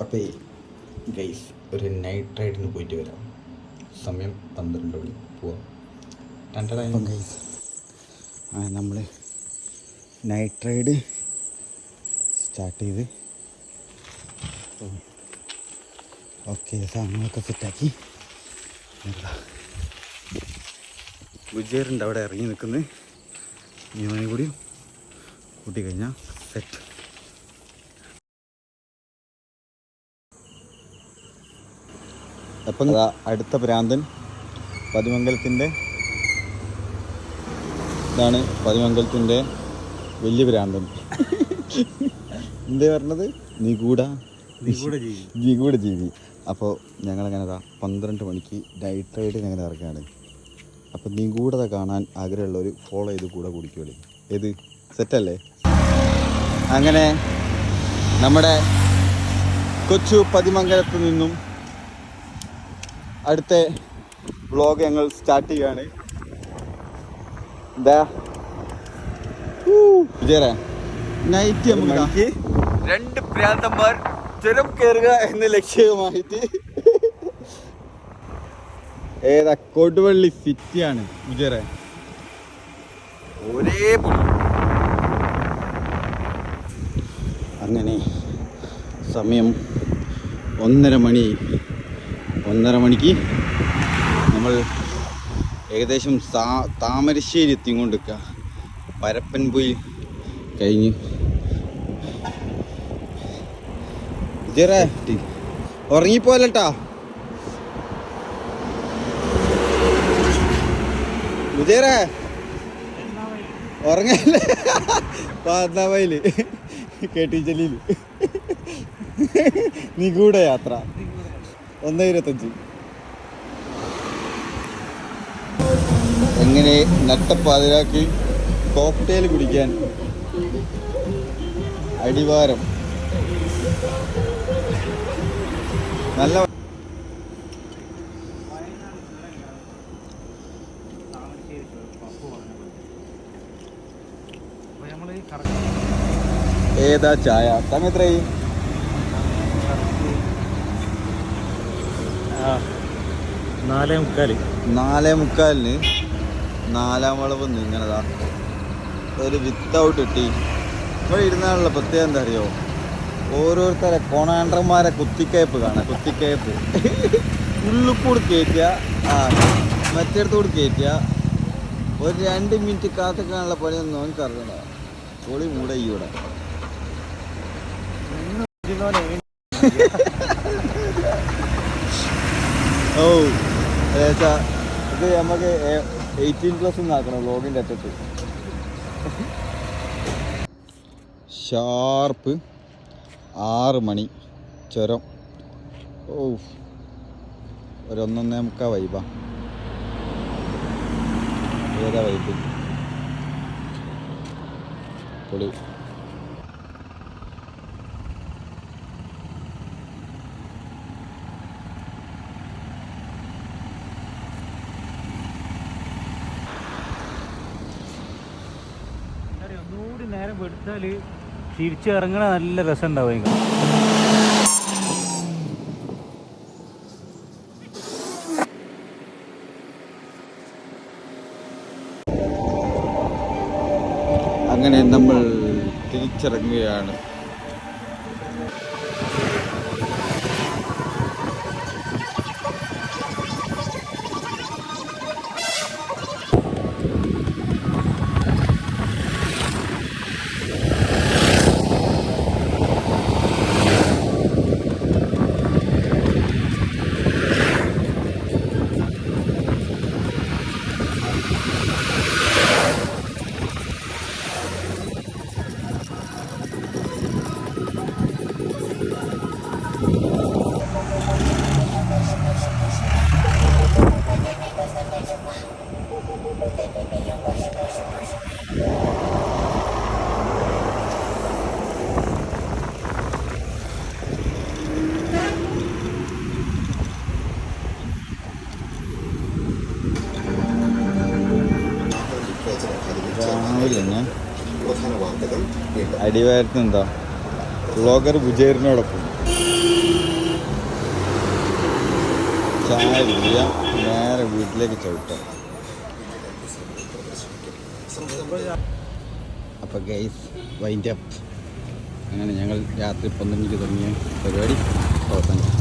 അപ്പോൾ ഗൈസ് ഒരു നൈറ്റ് റൈഡിന് പോയിട്ട് വരാം. സമയം 12 മണി. പോവാം. ഗൈസ് നമ്മൾ നൈറ്റ് റൈഡ് സ്റ്റാർട്ട് ചെയ്ത് ഓക്കെ സാധനങ്ങളൊക്കെ സെറ്റാക്കി. വിജയറുണ്ട് അവിടെ ഇറങ്ങി നിൽക്കുന്നത്. ഇവനെ കൂടി കൂട്ടിക്കഴിഞ്ഞാൽ സെറ്റ്. അപ്പം അടുത്ത ഭ്രാന്തൻ പതിമംഗലത്തിൻ്റെ ഇതാണ്. പതിമംഗലത്തിൻ്റെ വലിയ ഭ്രാന്തൻ എന്താ പറഞ്ഞത്? നിഗൂഢ ജീവി. അപ്പോൾ ഞങ്ങളങ്ങനെ 12 മണിക്ക് നൈറ്റ് റൈഡിന് അങ്ങനെ ഇറങ്ങുകയാണ്. അപ്പോൾ നിഗൂഢത കാണാൻ ആഗ്രഹമുള്ളവർ ഫോളോ ചെയ്ത് കൂടെ കുടിക്കുമല്ലേ. ഏത് സെറ്റല്ലേ? അങ്ങനെ നമ്മുടെ കൊച്ചു പതിമംഗലത്ത് നിന്നും അടുത്ത വ്ളോഗ് ഞങ്ങൾ സ്റ്റാർട്ട് ചെയ്യുകയാണ്. എന്താ വിജയറ നൈറ്റ് നമുക്ക് 2 ഭ്രാന്തന്മാർ ചുരം കയറുക എന്ന ലക്ഷ്യവുമായിട്ട് ഏതാ കൊടുവള്ളി സിറ്റിയാണ് വിജയറ. ഒരേ അങ്ങനെ സമയം 1:30 മണി. 1:30 മണിക്ക് നമ്മൾ ഏകദേശം താമരശ്ശേരി എത്തിക്കൊണ്ടിരിക്കുക. പരപ്പൻപൊയിൽ കഴിഞ്ഞ് വിജയറ ഉറങ്ങിപ്പോലട്ടാ. വിജയറ ഉറങ്ങല്ലേ? പാതാവയില് കേട്ടിച്ചലിയിൽ നിഗൂഢ യാത്ര 1:25. എങ്ങനെ നട്ടപ്പാതിരാക്കി കോക്ടെയിൽ കുടിക്കാൻ അടിവാരം നല്ല ഏതാ ചായ സമയം എത്രയായി? 4:45. 4-ാം വളവ് ഇങ്ങനെതാ ഒരു വിത്തൗട്ട് കിട്ടി. ഇവിടെ ഇരുന്നാലുള്ള പ്രത്യേകം എന്താ അറിയോ? ഓരോരുത്തരെ കൊണാണ്ടർമാരെ കുത്തിക്കയപ്പ് കാണാം. കുത്തിക്കയപ്പ് ഉള്ളിക്കൂടി കയറ്റുക, മറ്റേടത്തോട് കയറ്റുക. ഒരു 2 മിനിറ്റ് കാത്തിക്കാനുള്ള പണിയൊന്നും അവനക്ക് അറിയണ്ട. പൊളി മൂടെ ഇവിടെ. ഓ ഇത് നമുക്ക് 18+ ആക്കണം വ്ളോഗിൻ്റെ അറ്റത്ത്. ഷാർപ്പ് 6 മണി ചുരം. ഓ ഒരു 1:30 വൈബാ. ഏതാ വൈബ്? പൊളി. ഒന്നുകൂടി നേരം എടുത്താൽ തിരിച്ചിറങ്ങണ നല്ല രസം ഉണ്ടാവും. അങ്ങനെ നമ്മൾ തിരിച്ചിറങ്ങുകയാണ്. അടിവാരത്ത് എന്താ വ്ളോഗർ വിജയറിനോടൊപ്പം ചായ കുടിക്കുക, നേരെ വീട്ടിലേക്ക് ചവിട്ടുക. അപ്പോൾ ഗൈസ് വൈൻഡ് അപ്പ്. അങ്ങനെ ഞങ്ങൾ രാത്രി 12 മണിക്ക് തുടങ്ങിയ പരിപാടി അവസാനിച്ചു.